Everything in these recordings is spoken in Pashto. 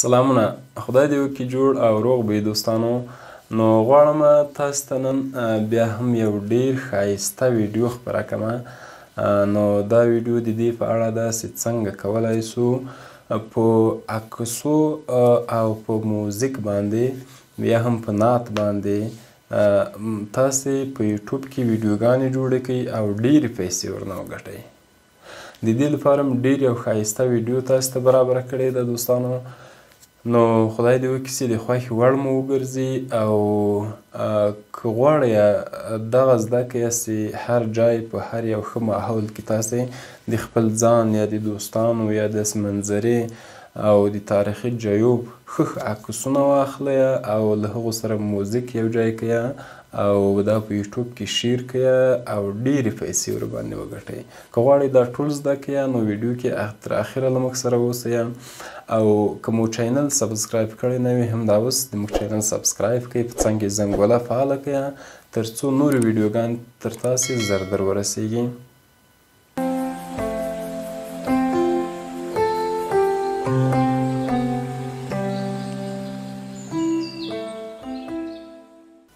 سلامونه، خدای دې وکړي جوړ او روغ به وي دوستانو. نو غواړم تاسو ته نن بیا هم یو ډېر ښایسته ویډیو خپره کړمه. نو دا ویډیو د دې په اړه ده چې څنګه کولی سو په عکسو او په موزیک باندې یا هم په نعت باندې تاسې په یوټیوب کې ویډیوګانې جوړې کړئ او ډېرې پیسې ورنه وګټئ. د دې لپاره مې ډېر یو ښایسته ویډیو تاسو ته برابره کړې ده دوستانو. نو خدای دې وکړي چې د خوښې وړ مو وګرځي او که غواړئ دغه زده کړئ چې هر ځای په هر یو ښه ماحول کې تاسې د خپل ځان یا د دوستانو یا داسې منظرې او د تاریخي ځایو ښه عکسونه واخلئ او له هغو سره موزیک یو ځای کړئ او دا په یوټیوب کې شیر کړئ او ډېرې پیسې ورباندې وګټئ. که غواړئ دا ټول زده کړئ نو ویډیو کې تر اخره له موږ سره اوسئ او که مو چینل سبسکرایب کړی نه وي هم دا اوس د موږ چینل سبسکرایب کړئ، په څنګ کې زنګوله فعاله کړئ تر څو نورې ویډیوګانې تر تاسې زر در ورسیږي.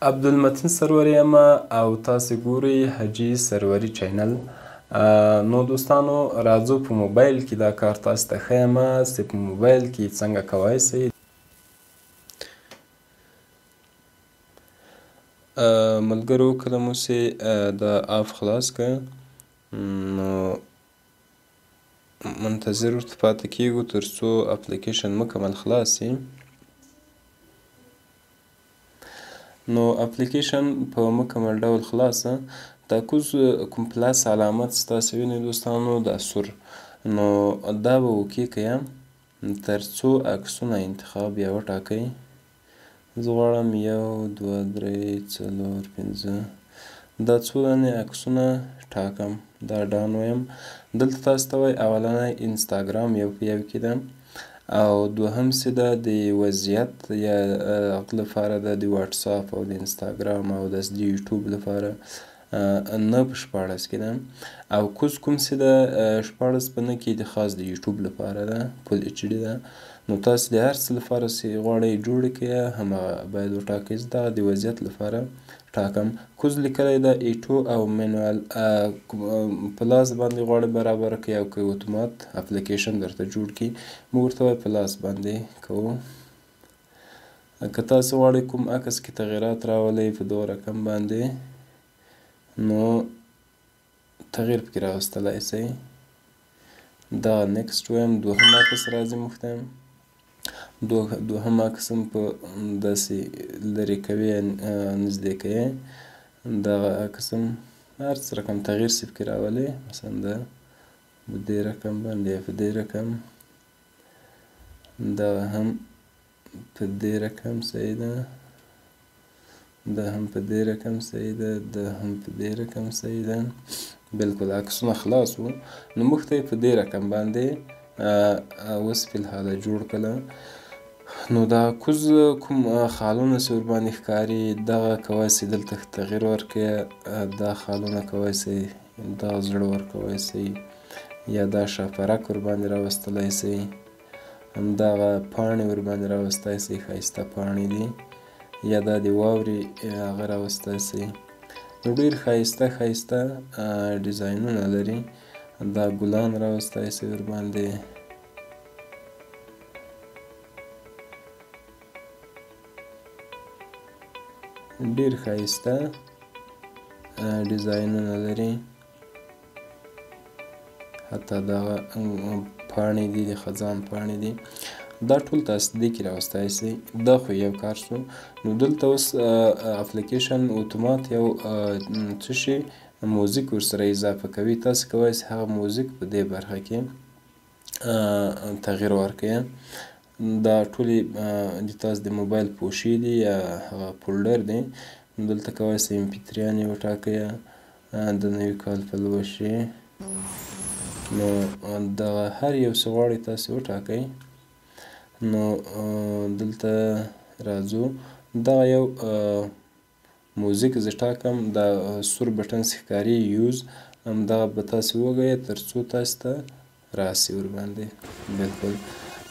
عبدالمتین سروري یم او تاسې ګورئ حاجي سروري چینل. نو دوستانو راځو په موبایل کې دا کار تاسو ته ښیم چې په موبایل کې څنګه کولی شئ. ملګرو کله مو چې دا اپ خلاص کړ نو منتظر ورته پاتې کیږو تر څو اپلیکیشن مکمل خلاص شي. نو اپلیکیشن په مکمل ډول خلاصه دا کوم پلاس علامت چې تاسې وینئ دوستانو دا سور، نو دا به اوکې کړئ تر څو عکسونه انتخاب یا وټاکئ. زه غواړم 1 2 3 4 5 دا څو دانې عکسونه ټاکم، دا ډان ویم. دلته تاسو ته وایي اولنی انسټاګرام یو په یو کې ده او دوهم چې ده د وضعیت یا هغه لپاره ده د واټساپ او د انسټاګرام او داسې د یوټیوب لپاره 9 په 14 کې ده او کوز کوم چې ده 14 په 9 کې د خاص د یوټیوب لپاره ده فل ایچ ډي ده. نو تاسو د هر څه لپاره چې غواړئ جوړې کړئ همغه باید وټاکئ. زه دغه د وضعیت لپاره ټاکم. کوز لیکلی ده ایټو او مینوال په لاس باندې غواړئ برابره کړئ او که اتومات اپلیکیشن درته جوړ کړي موږ ورته وایو په لاس باندې کوو. که تاسو غواړئ کوم عکس کې تغیرات راولئ په دغه رقم باندې نو تغییر پکې راوستلی شئ. دا نیکسټ ویم. دوهم عکس راځي موږ ته دوهم عکس هم په داسې لرې کوي نږدې کوي. دغه عکس هم هر څه رقم تغییر چې پکې راولئ مثلا دا په دې رقم باندې یا په دې رقم دغه هم په دې رقم صحیح ده، دا هم په دې رقم صحیح ده، دا هم په دې رقم صحیح ده. بلکل عکسونه خلاص وو نو موږ ته یې په دې رقم باندې اوس فی الحاله جوړ کړله. نو دا کوز کوم خالونه چې ورباندې ښکاري دغه کولی شئ دلته تغییر ورکړئ. دا خالونه کولی شئ دغه زړه ورکولی شئ یا دا شاپرک ورباندې راوستلی شئ، همدغه پاڼې ورباندې راوستی شئ، ښایسته پاڼې دي، یا دا د واورې هغه راوستی شئ. نو ډېر ښایسته ښایسته ډیزاینونه لري. دا ګلان راوستی شئ ورباندې. ډېر ښایسته ډیزاینونه لري. حتی دغه پاڼې دي د خزان پاڼې دي. دا ټول تاسو دې کې راوستی شئ. دا خو یو کار شو. نو دلته اوس اپلیکیشن اتومات یو څه شي موزیک ورسره اضافه کوي. تاسو کولی شئ هغه موزیک په دې برخه کې تغییر ورکړئ. دا ټولې د تاسو د موبایل پوشې دي یا هغه فولډر دی. دلته کولی شئ MP3 یې وټاکئ د نوي کال په لوشې. نو دغه هر یو څه غواړئ تاسې وټاکئ. نو دلته راځو دغه یو موزیک زه ټاکم. دا سور بټن چې ښکاري یوز همدغه به تاسې ووهئ تر څو تاسې ته راشي ورباندې. بلکل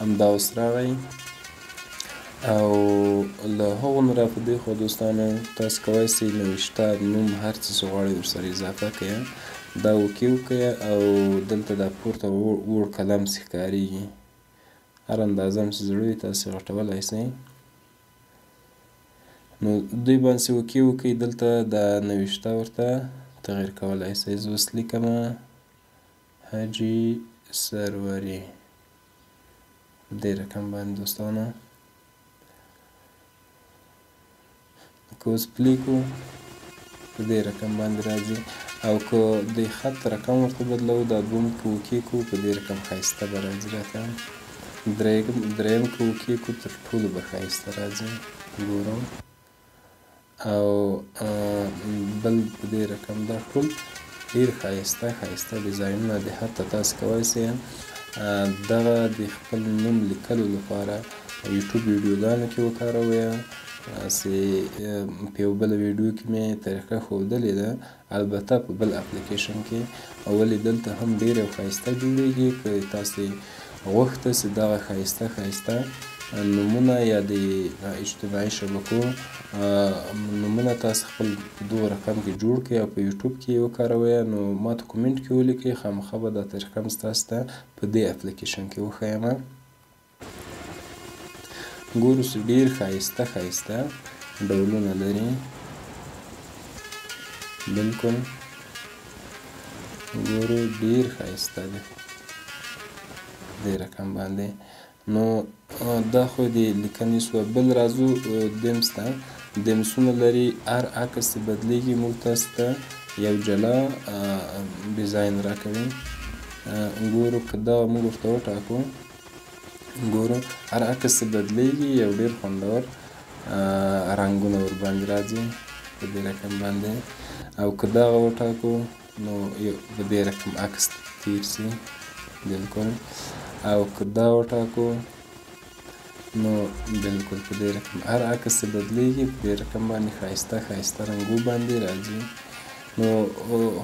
همدا اوس راغی. او له هغو نه را په دې خوا دوستانو تاسو کولی سئ نوشته نوم هر څه چې غواړئ ورسره اضافه کړئ دا اوکې وکړئ او دلته دا پورته وړ قلم چې ښکارېږي هر اندازه هم چې زړه وي تاسې غټولی سئ نو دوی باندې چې اوکې وکړئ دلته دا نوشته ورته تغییر کولی سئ زه اوس لیکمه حاجي سروري په دې رقم باندې دوستانو که اوس پلی کړو په دې رقم باندې راځي او که د خط رقم ورته بدلو دا دوم که اوکې کړو په دې رقم ښایسته به راځي راته دریم که اوکې کړو تر ټولو به ښایسته راځي ګورم او بل په دې رقم دا ټول ډېر ښایسته ډیزاینونه دي حتی تاسو کولی سئ دغه د خپل نوم لیکلو لپاره یوټیوب ویډیوګانو کې وکاروئ چې په یو بله ویډیو کې مې طریقه ښودلې ده البته په بل اپلیکیشن کې ولې دلته هم ډېر ښایسته جوړیږي که تاسې غوښته چې دغه ښایسته نومونه یا د اجتماعي شبکو نومونه تاسو خپل په دغه رقم کې جوړ کړئ او په یوټیوب کې یې وکاروئ نو ما ته کومنټ کې ولیکئ خامخا به دا طریقه مې ستاسو ته په دې اپلیکیشن کې وښیم ګورو چې ډېر ښایسته ډولونه لري بلکل ګورو ډېر ښایسته دی دې رقم باندې نو دا خو د لیکنې سوه بل راځو دمس ته دمسونه لري هر عکس چې بدلیږي موږ تاسو ته یو جلا ډیزاین راکوي ګورو که دغه موږ ورته وټاکو ګورو هر عکس چې بدلیږي یو ډېر خوندور رنګونه ورباندې راځي په دې رقم باندې او که دغه وټاکو نو په دې رقم عکس تیر سي بلکل او که دا وټاکو نو بلکل په دې رقم هر عکس چې بدلیږي په دې رقم باندې ښایسته رنګو باندې راځي نو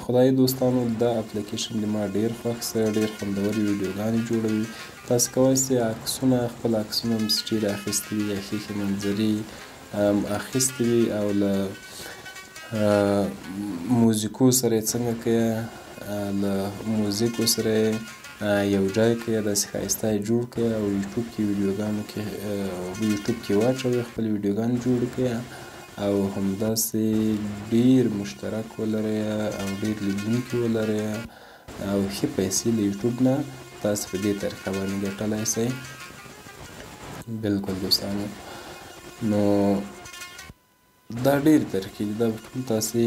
خدای دوستانو دا اپلیکیشن د ما ډېر خوښ سوی ډېر خوندورې ویډیوګانې جوړوي تاسو کولی سئ عکسونه خپل عکسونه هم چې چیرې اخیستي وي یا ښې منظرې اخیستې وي او له موزیکو سره یې څنګه کوئ له موزیکو سره یو ځای کې داسې ښایسته یې جوړ کړئ او یوټیوب کې یوټیوب کې واچوئ خپل ویډیوګانې جوړې کړئ او همداسې ډېر مشترک ولرئ او ډېر لیدونکي ولرئ او ښې پیسې له یوټیوب نه تاسو په دې طریقه باندې ګټلی سئ بلکل دوستانو نو دا ډېرې طریقې دي دا به ټول تاسې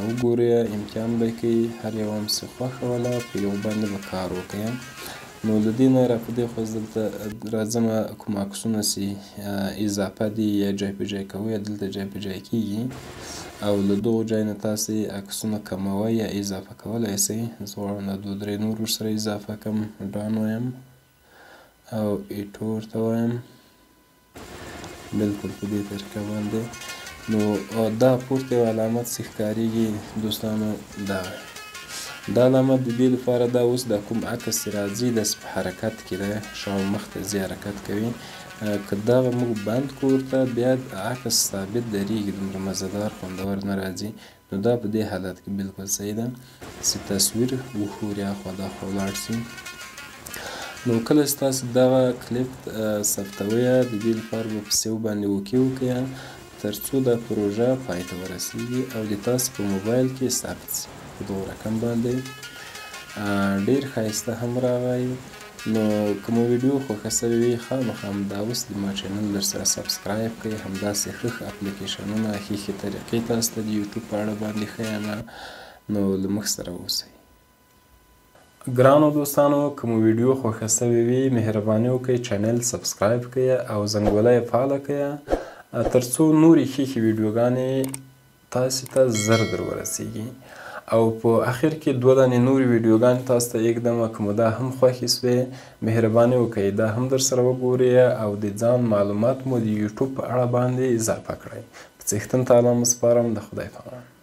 وګورئ امتحان به یې کوئ هر یو هم چې خوښه وله په یو باندې به کار وکړئ نو له دې نه را په دې خوا دلته راځمه کوم عکسونه چې اضافه دي یا جای په جای کوئ دلته جای په جای کېږي او له دغو ځای نه تاسې عکسونه کموئ یا اضافه کولی سئ زه غواړم دا 2-3 نور ورسره اضافه کړم ډان وایم او ایټو ورته وایم بلکل په دې طریقه باندې نو دا پورته یو علامت چې ښکارېږي دوستانو دا علامت د دې لپاره دا اوس دا کوم عکس چې راځي داسې په حرکت کې دی شا او مخ ته ځي حرکت کوي که دغه موږ بند کړو ورته بیا عکس ثابت درېږي دومره مزهدار خوندور نه راځي نو دا په دې حالت کې بلکل صحیح ده چې تصویر وښوري اخوا داخوا ولاړ شي نو کله چې تاسو دغه کلیپ ثبتوئ د دې لپاره به په سیو باندې اوکې وکړئ تر څو دا پروژه پای ته ورسیږي او د تاسو په موبایل کې ثبت شي په دغه رقم باندې ډېر ښایسته هم راغی نو که مو ویډیو خوښه سوې وي خامخا همدا اوس د ما چینل درسره سبسکرایب کړئ همداسې ښه اپلیکیشنونه ښې طریقې تاسو ته د یوټیوب په اړه باندې ښیم نو له موږ سره اوسئ ګرانو دوستانو که مو ویډیو خوښه سوې وي مهرباني وکړئ چینل سبسکرایب کړئ او زنګوله یې فعاله کړئ تر څو نورې ښې ویډیوګانې تاسو ته زر در ورسیږي او په اخر کې 2 دانې نورې ویډیوګانې تاسو ته ایږدم که مو دا هم خوښې سوې مهرباني وکړئ دا هم در سره وګورئ او د ځان معلومات مو د یوټیوب په اړه باندې اضافه کړئ په څښتن تعالی مو سپارم د خدای په امان